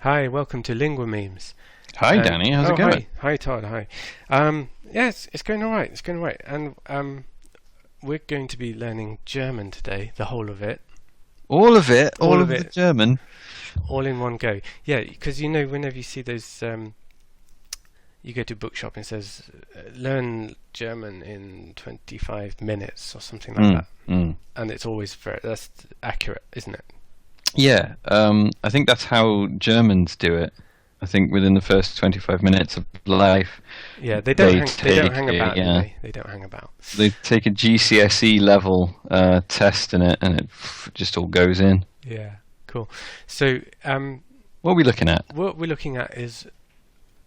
Hi, welcome to LinguaMemes. Hi, Danny. How's it going? Hi, Todd. Hi. Yeah, it's going all right. It's going all right. And we're going to be learning German today, the whole of it. All of it? All of the German? All in one go. Yeah, because you know, whenever you see those, you go to a bookshop and it says, learn German in 25 minutes or something like that. And it's always that's accurate, isn't it? Yeah, I think that's how Germans do it. I think within the first 25 minutes of life. Yeah, they don't hang about. Yeah. They don't hang about. They take a GCSE level test in it, and it just all goes in. Yeah, cool. So, what are we looking at? What we're looking at is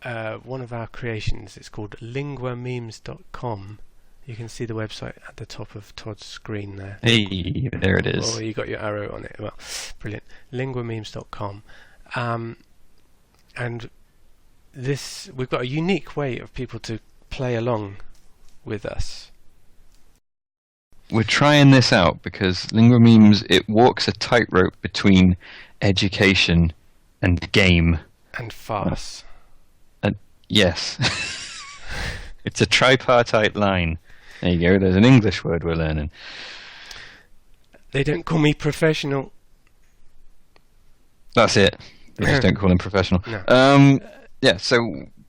one of our creations. It's called LinguaMemes.com. You can see the website at the top of Todd's screen there. Hey, there it is. Oh, you got your arrow on it. Well, brilliant. LinguaMemes.com. And we've got a unique way of people to play along with us. We're trying this out because LinguaMemes, it walks a tightrope between education and game. And farce. Yes. It's a tripartite line. There you go, there's an English word we're learning. They don't call me professional. That's it. They just don't call him professional. No. Yeah, so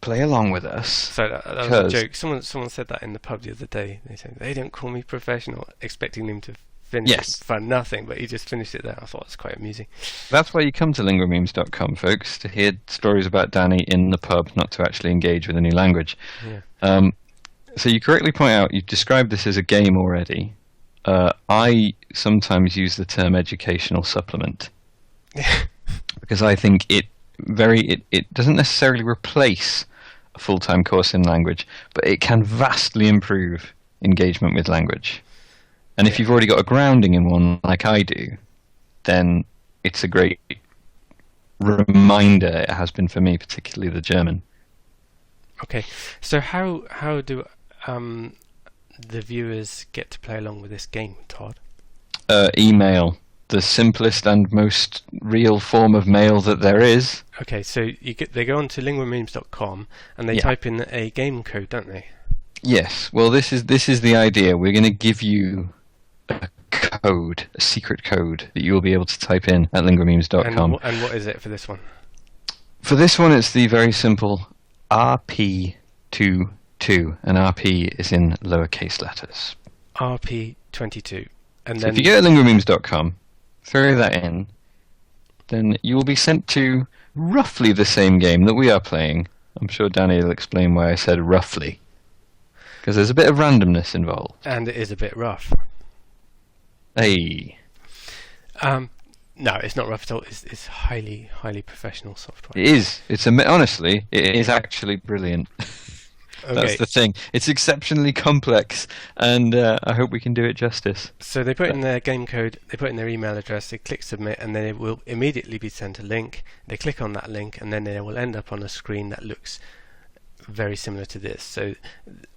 play along with us. So that was a joke. Someone said that in the pub the other day. They said, they don't call me professional, expecting him to finish it for nothing, but he just finished it there. I thought it was quite amusing. That's why you come to LinguaMemes.com, folks, to hear stories about Danny in the pub, not to actually engage with a new language. Yeah. So you correctly point out, you've described this as a game already. I sometimes use the term educational supplement. Because I think it doesn't necessarily replace a full-time course in language, but it can vastly improve engagement with language. And if you've already got a grounding in one like I do, then it's a great reminder. It has been for me, particularly the German. Okay, so how do the viewers get to play along with this game, Todd? Email. The simplest and most real form of mail that there is. Okay, so they go on to linguamemes.com and they type in a game code, don't they? Yes. Well, this is the idea. We're going to give you a code, a secret code that you will be able to type in at linguamemes.com. And what is it for this one? For this one, it's the very simple RP22, and RP is in lowercase letters. RP22. And so then if you go to linguamemes.com, throw that in, then you will be sent to roughly the same game that we are playing. I'm sure Danny will explain why I said roughly. Because there's a bit of randomness involved. And it is a bit rough. Hey. No, it's not rough at all. It's highly, highly professional software. It is. Honestly, it is actually brilliant. Okay. That's the thing. It's exceptionally complex, and I hope we can do it justice. So they put in their game code, they put in their email address, they click submit, and then it will immediately be sent a link. They click on that link, and then they will end up on a screen that looks very similar to this. So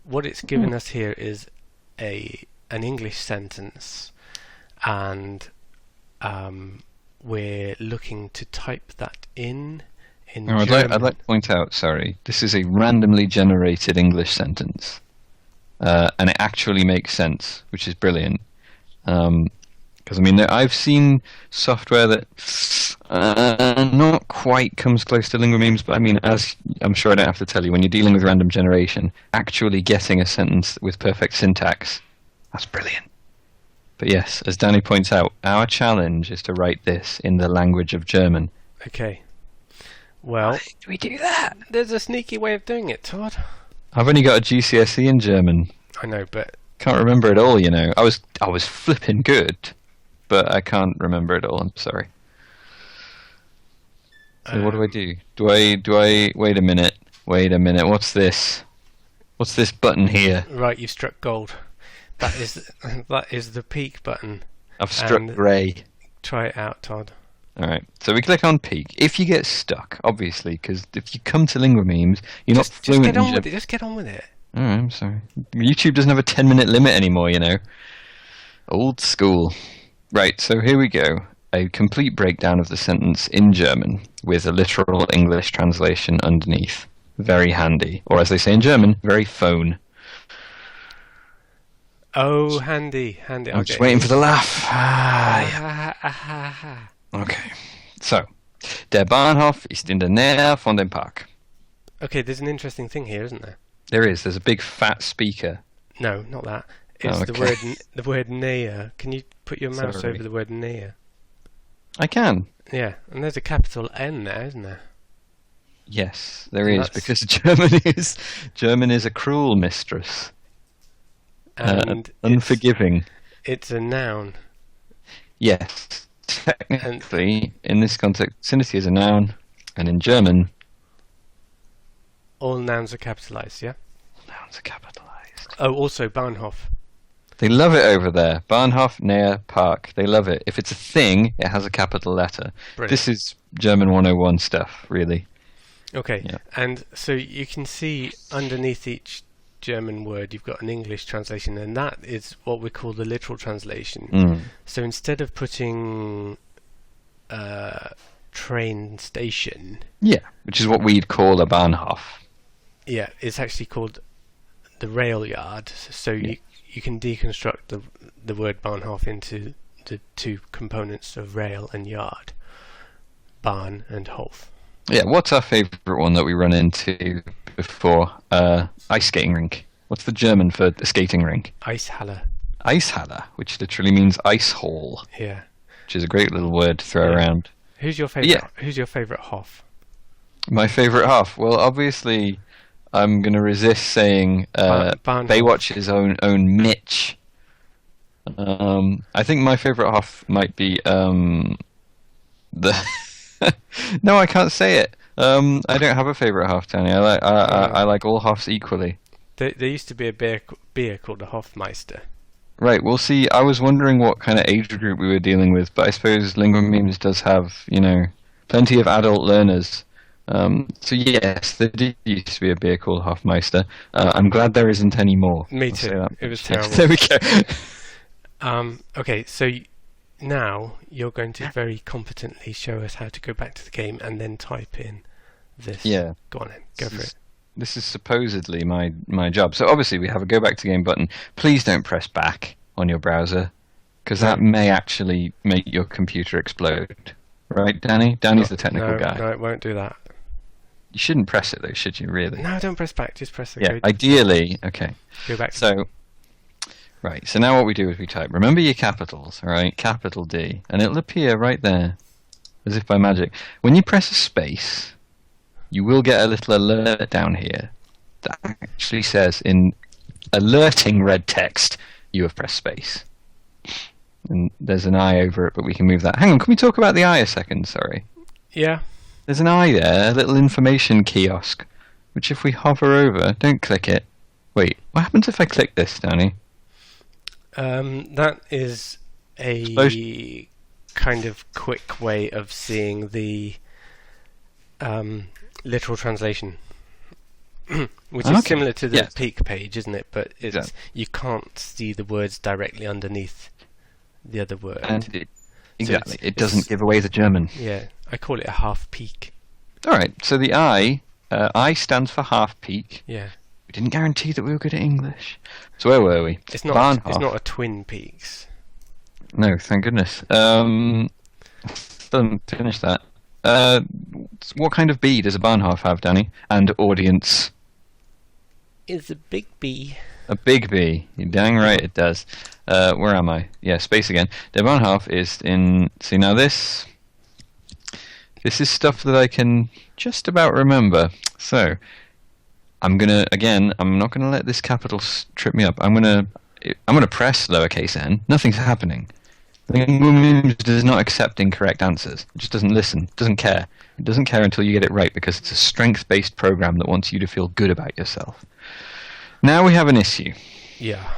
what it's given us here is an English sentence, and we're looking to type that in German. I'd like to point out, this is a randomly generated English sentence, and it actually makes sense, which is brilliant. Because I've seen software that not quite comes close to LinguaMemes, but as I'm sure I don't have to tell you, when you're dealing with random generation, actually getting a sentence with perfect syntax, that's brilliant. But yes, as Danny points out, our challenge is to write this in the language of German. Okay. Well, do we do that? There's a sneaky way of doing it, Todd. I've only got a GCSE in German. I know, but can't remember it all. I was flipping good, but I can't remember it all. I'm sorry. So what do I do? Do I wait a minute? What's this? What's this button here? Right, you've struck gold. That is the peak button. I've struck grey. Try it out, Todd. Alright, so we click on peak. If you get stuck, obviously, because if you come to LinguaMemes, you're not fluent in German. Just get on with it. Alright, I'm sorry. YouTube doesn't have a 10-minute limit anymore, Old school. Right, so here we go. a complete breakdown of the sentence in German with a literal English translation underneath. Very handy. Or as they say in German, very phone. Oh, handy. I'm just waiting for the laugh. Okay. So, der Bahnhof ist in der Nähe von dem Park. Okay, there's an interesting thing here, isn't there? There is. There's a big fat speaker. No, not that. It's the word näher. Can you put your mouse over the word näher? I can. Yeah, and there's a capital N there, isn't there? Yes, there is, because German is a cruel mistress. And unforgiving. It's a noun. Yes. Technically, in this context, vicinity is a noun, and in German... all nouns are capitalized, yeah? All nouns are capitalized. Oh, also Bahnhof. They love it over there. Bahnhof, Nähe, Park. They love it. If it's a thing, it has a capital letter. Brilliant. This is German 101 stuff, really. Okay, yeah. And so you can see underneath each German word you've got an English translation, and that is what we call the literal translation. So instead of putting train station... Yeah, which is what we'd call a Bahnhof. Yeah, it's actually called the rail yard. So you can deconstruct the word Bahnhof into the two components of rail and yard. Bahn and Hof. Yeah, what's our favourite one that we run into before? Ice skating rink. What's the German for a skating rink? Eishalle. Eishalle, which literally means ice hall. Yeah. Which is a great little word to throw around. Who's your favourite? Yeah. Who's your favourite Hof? My favourite Hof? Well, obviously, I'm going to resist saying Baywatch's own Mitch. I think my favourite Hof might be the. No, I can't say it. I don't have a favourite Hof, Danny. I like all Hofs equally. There used to be a beer called the Hofmeister. Right, we'll see. I was wondering what kind of age group we were dealing with, but I suppose LinguaMemes does have, plenty of adult learners. So yes, there did used to be a beer called Hofmeister. I'm glad there isn't any more. Me too. It was terrible. There we go. Okay, so now you're going to very competently show us how to go back to the game and then type in this. Yeah. Go on then, go for it. This is supposedly my job. So obviously we have a go back to game button. Please don't press back on your browser, because that may actually make your computer explode. Right, Danny? Danny's the technical guy. No, it won't do that. You shouldn't press it though, should you, really? No, don't press back, just press the code. Ideally, okay. Go back. Right, so now what we do is we type, remember your capitals, alright, capital D, and it'll appear right there, as if by magic. When you press a space, you will get a little alert down here that actually says in alerting red text, you have pressed space. And there's an eye over it, but we can move that. Hang on, can we talk about the eye a second, sorry? Yeah. There's an eye there, a little information kiosk, which if we hover over, don't click it. Wait, what happens if I click this, Danny? That is a kind of quick way of seeing the literal translation, which is similar to the peak page, isn't it? But you can't see the words directly underneath the other word. And it doesn't give away the German. Yeah, I call it a half peak. All right, so the I stands for half peak. Yeah. We didn't guarantee that we were good at English. So where were we? It's not a Twin Peaks. No, thank goodness. Still didn't finish that. What kind of B does a Bahnhof have, Danny? And audience? It's a big B. A big B. You're dang right it does. Where am I? Yeah, space again. Der Bahnhof is in... See, now this is stuff that I can just about remember. So... I'm not gonna let this capital trip me up. I'm gonna press lowercase n. Nothing's happening. LinguaMemes does not accept incorrect answers. It just doesn't listen. Doesn't care. It doesn't care until you get it right, because it's a strength-based program that wants you to feel good about yourself. Now we have an issue. Yeah.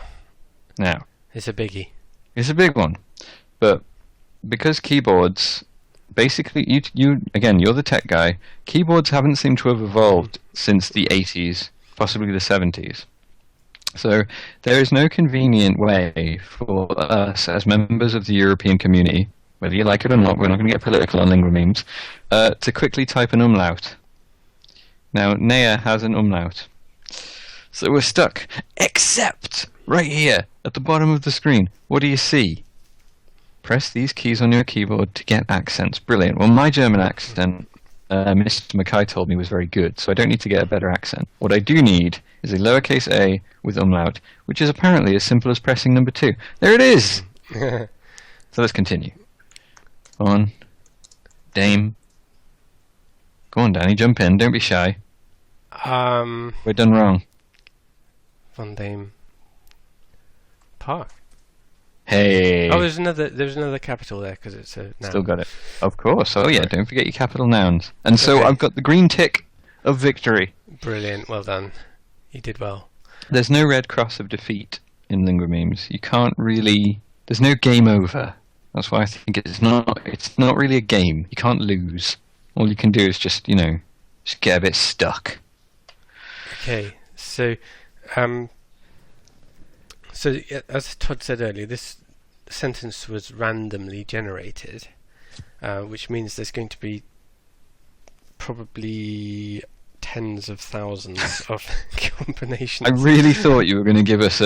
Now. It's a biggie. It's a big one, but because keyboards. Basically, you're the tech guy. Keyboards haven't seemed to have evolved since the 80s, possibly the 70s. So there is no convenient way for us as members of the European community whether you like it or not, we're not going to get political on LinguaMemes, to quickly type an umlaut. Now, Nea has an umlaut. So we're stuck. Except, right here, at the bottom of the screen, what do you see? Press these keys on your keyboard to get accents. Brilliant. Well, my German accent, Mr. Mackay told me was very good, so I don't need to get a better accent. What I do need is a lowercase a with umlaut, which is apparently as simple as pressing number 2. There it is! So let's continue. Go on. Dame. Go on, Danny, jump in. Don't be shy. We're done wrong. Van Dame Park. Hey. Oh, there's another capital there because it's a noun. Still got it. Of course. Oh, yeah, Right. don't forget your capital nouns. And so Okay. I've got the green tick of victory. Brilliant. Well done. You did well. There's no red cross of defeat in LinguaMemes. You can't really... There's no game over. That's why I think it's not really a game. You can't lose. All you can do is just get a bit stuck. Okay. So, as Todd said earlier, this sentence was randomly generated, which means there's going to be probably tens of thousands of combinations. I really thought you were going to give us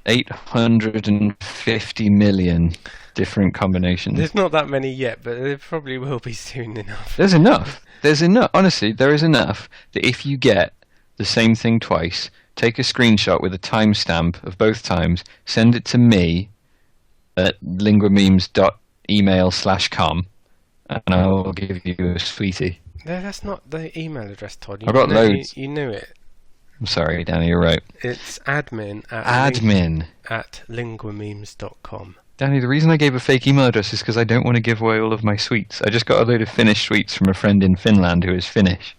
850 million different combinations. There's not that many yet, but there probably will be soon enough. There's enough. There's enough. Honestly, there is enough that if you get the same thing twice, take a screenshot with a timestamp of both times, send it to me at linguamemes.email.com, and I will give you a sweetie. No, that's not the email address, Todd. I've got loads. You knew it. I'm sorry, Danny, you're right. It's admin at linguamemes.com. Danny, the reason I gave a fake email address is because I don't want to give away all of my sweets. I just got a load of Finnish sweets from a friend in Finland who is Finnish,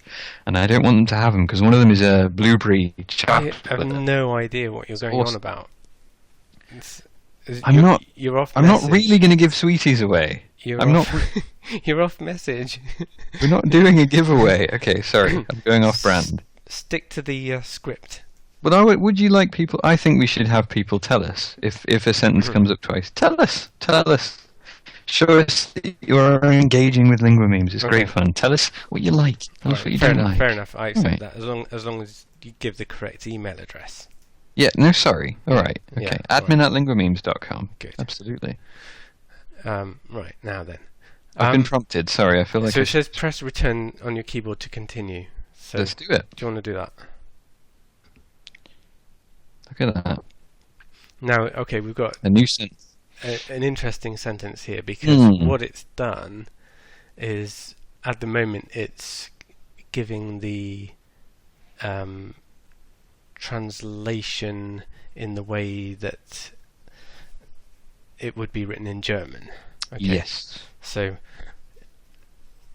and I don't want them to have them because one of them is a blueberry I chocolate. have no idea what you're going on about. I'm not message. really going to give sweeties away. You're off message. We're not doing a giveaway. Okay, sorry. I'm going off brand. Stick to the script. Well, would you like people... I think we should have people tell us if a sentence comes up twice. Tell us. Show us that you're engaging with LinguaMemes. It's great fun. Tell us what you like. Tell us what you don't like. Fair enough. I accept that. As long as you give the correct email address. Yeah, no, sorry. All right. Okay. Yeah, Admin at linguamemes.com. Good. Absolutely. Right, now then. I've been prompted. Sorry, I feel like... So it says press return on your keyboard to continue. So let's do it. Do you want to do that? Look at that. Now, okay, we've got a new sentence. An interesting sentence here because what it's done is, at the moment, it's giving the translation in the way that it would be written in German. Okay? Yes. So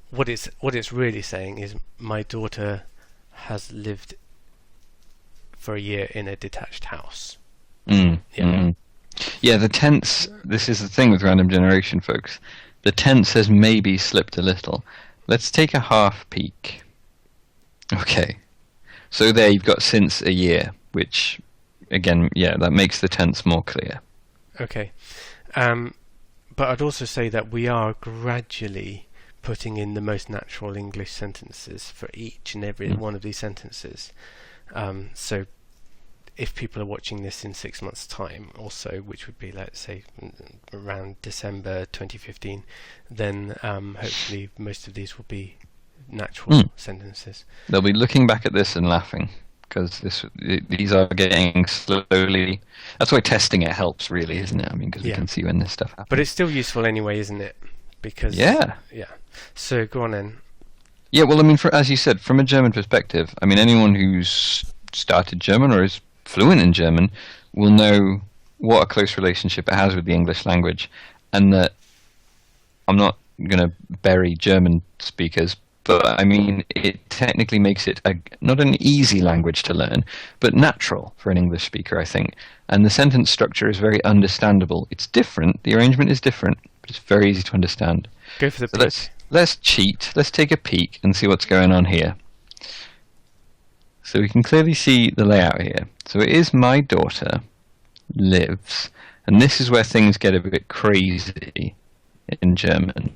what it's really saying is my daughter has lived for a year in a detached house. Yeah, the tense, this is the thing with random generation, folks. The tense has maybe slipped a little. Let's take a half peek. Okay. So there you've got since a year, which, again, yeah, that makes the tense more clear. Okay. But I'd also say that we are gradually putting in the most natural English sentences for each and every one of these sentences. So if people are watching this in 6 months' time also, which would be, let's say, around December 2015, then hopefully most of these will be natural sentences. They'll be looking back at this and laughing, because these are getting slowly... That's why testing it helps, really, isn't it? I mean, because we can see when this stuff happens. But it's still useful anyway, isn't it? Because yeah. So go on then. Yeah, well, I mean, as you said, from a German perspective, I mean, anyone who's started German or is fluent in German will know what a close relationship it has with the English language, and that I'm not going to bury German speakers, but I mean, it technically makes it not an easy language to learn, but natural for an English speaker, I think. And the sentence structure is very understandable. It's different. The arrangement is different, but it's very easy to understand. Go for the peek. Let's cheat. Let's take a peek and see what's going on here. So we can clearly see the layout here. So it is my daughter lives, and this is where things get a bit crazy. in German.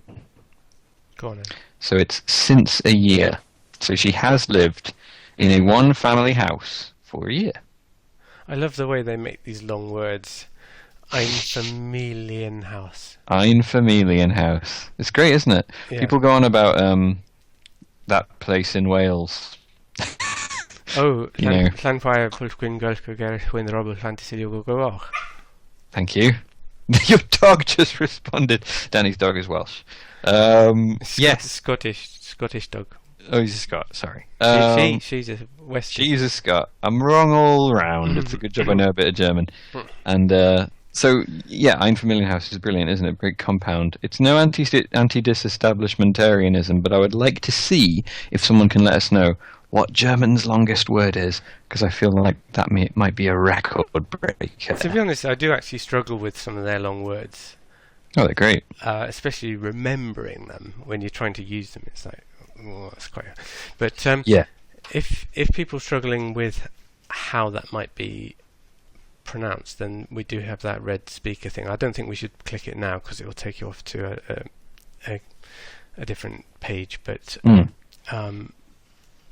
Go on then. So it's since a year. So she has lived in a one-family house for a year. I love the way they make these long words. Einfamilienhaus. Einfamilienhaus. It's great, isn't it? Yeah. People go on about that place in Wales. Oh, You know. Thank you. Your dog just responded. Danny's dog is Welsh. Yes. Scottish dog. Oh, he's a Scot. Sorry. She's a West. She's a Scot. I'm wrong all round. It's a good job I know a bit of German. And so, yeah, Einfamilienhaus is brilliant, isn't it? Great compound. It's no anti-disestablishmentarianism, but I would like to see if someone can let us know what German's longest word is, because I feel like that might be a record breaker. To be honest, I do actually struggle with some of their long words. Oh, they're great. Especially remembering them when you're trying to use them. It's like, oh, that's quite. But Yeah. if people are struggling with how that might be pronounced, then we do have that red speaker thing. I don't think we should click it now because it will take you off to a different page. But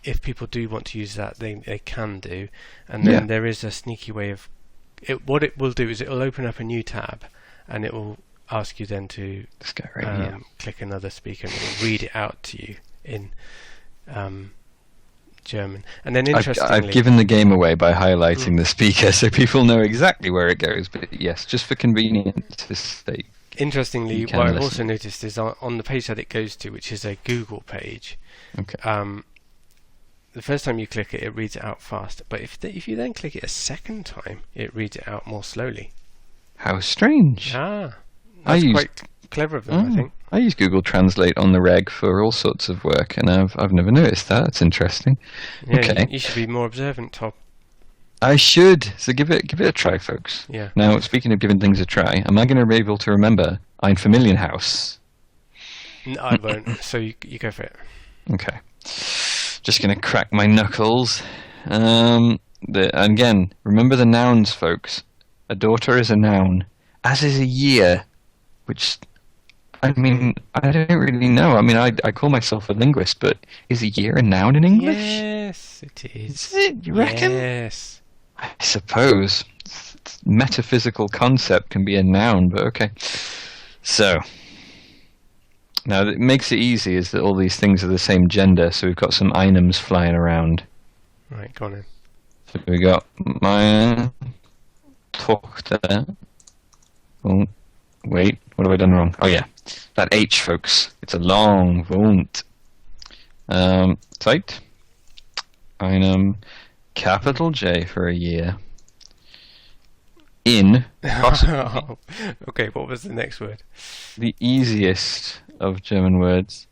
if people do want to use that, they can do. And then there is a sneaky way of it. What it will do is it will open up a new tab, and it will ask you then to click another speaker, and it will read it out to you in German. And then interestingly, I've given the game away by highlighting the speaker so people know exactly where it goes. But yes, just for convenience sake. Interestingly, what I've also noticed is on the page that it goes to, which is a Google page. Okay. The first time you click it, it reads it out fast. But if you then click it a second time, it reads it out more slowly. How strange. That's quite clever of them, I think. I use Google Translate on the reg for all sorts of work, and I've never noticed that. It's interesting. Yeah, okay. You should be more observant, Tom. I should. So give it a try, folks. Yeah. Now, speaking of giving things a try, am I going to be able to remember Einfamilienhaus? No, I won't. So you go for it. Okay. Just going to crack my knuckles. Again, remember the nouns, folks. A daughter is a noun, as is a year, which, I mean, I don't really know. I mean, I call myself a linguist, but is a year a noun in English? Yes, it is. Is it? You reckon? Yes. I suppose. Metaphysical concept can be a noun, but okay. So, now that makes it easy is that all these things are the same gender, so we've got some items flying around. Right, go on in. So we got meine Tochter. Oh, wait, what have I done wrong? Oh yeah, that H, folks. It's a long wohnt. Zeit. Einem capital J for a year. In. Okay, what was the next word? The easiest of German words.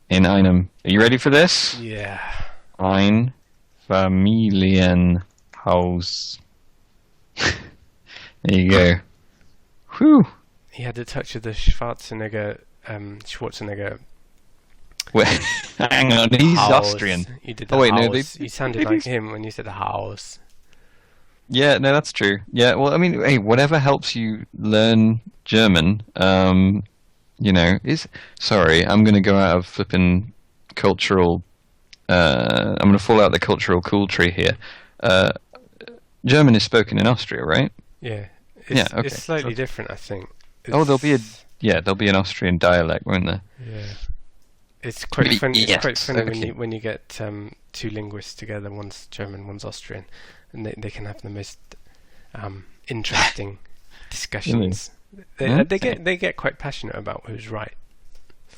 In einem. Are you ready for this? Yeah. Ein Familienhaus. There you go. Whew. He had a touch of the Schwarzenegger. Wait, hang on, he's house. Austrian. You did the wait, house. no, You sounded like him when you said the house. Yeah, no, that's true. Yeah, well, I mean, hey, whatever helps you learn German, sorry, I'm going to go out of flipping cultural. I'm going to fall out the cultural cool tree here. German is spoken in Austria, right? Yeah. Okay. It's slightly different, I think. There'll be an Austrian dialect, won't there? Yeah. It's quite funny. Yes, It's quite funny okay. when you get two linguists together. One's German, one's Austrian, and they can have the most interesting discussions. Really? They get quite passionate about who's right.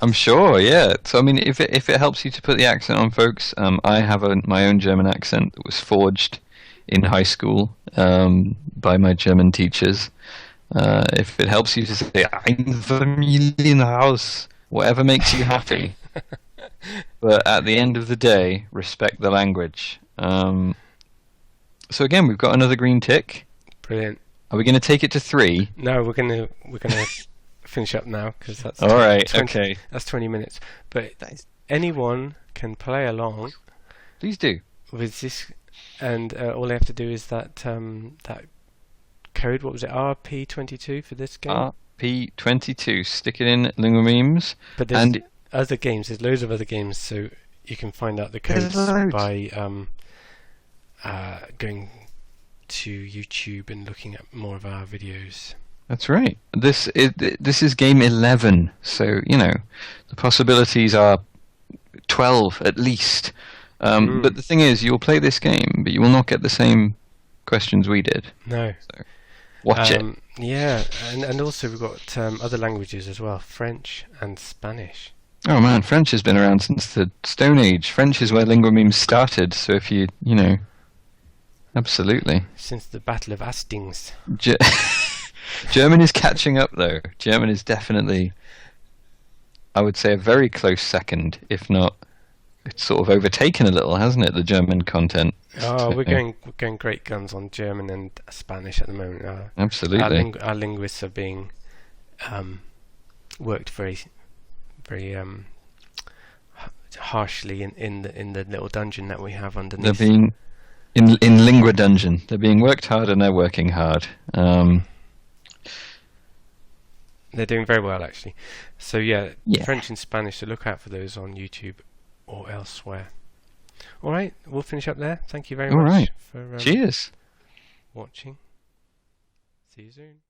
I'm sure, yeah. So I mean, if it helps you to put the accent on, folks, I have my own German accent that was forged in high school by my German teachers. If it helps you to say "Ein Familienhaus," whatever makes you happy. But at the end of the day, respect the language. So again, we've got another green tick. Brilliant. Are we going to take it to 3? No, we're gonna finish up now because that's all right. 20, okay, that's 20 minutes. But anyone can play along. Please do. With this, and all they have to do is that code. What was it? RP22 for this game. RP22. Stick it in LinguaMemes. But there's And other games. There's loads of other games, so you can find out the codes by going to YouTube and looking at more of our videos. That's right. This is game 11, so the possibilities are 12 at least. But the thing is, you'll play this game, but you will not get the same questions we did. No. So watch it. Yeah, and also we've got other languages as well, French and Spanish. Oh man, French has been around since the Stone Age. French is where LinguaMemes started, so if you know, absolutely. Since the Battle of Hastings. German is catching up, though. German is definitely, I would say, a very close second, if not, it's sort of overtaken a little, hasn't it? The German content. Oh, we're going great guns on German and Spanish at the moment. Absolutely. Our linguists are being worked very, very harshly in the little dungeon that we have underneath. They're being in Lingua Dungeon. They're being worked hard and they're working hard. They're doing very well, actually. So yeah, French and Spanish, so look out for those on YouTube or elsewhere. All right, we'll finish up there. Thank you very much for Cheers. watching. See you soon.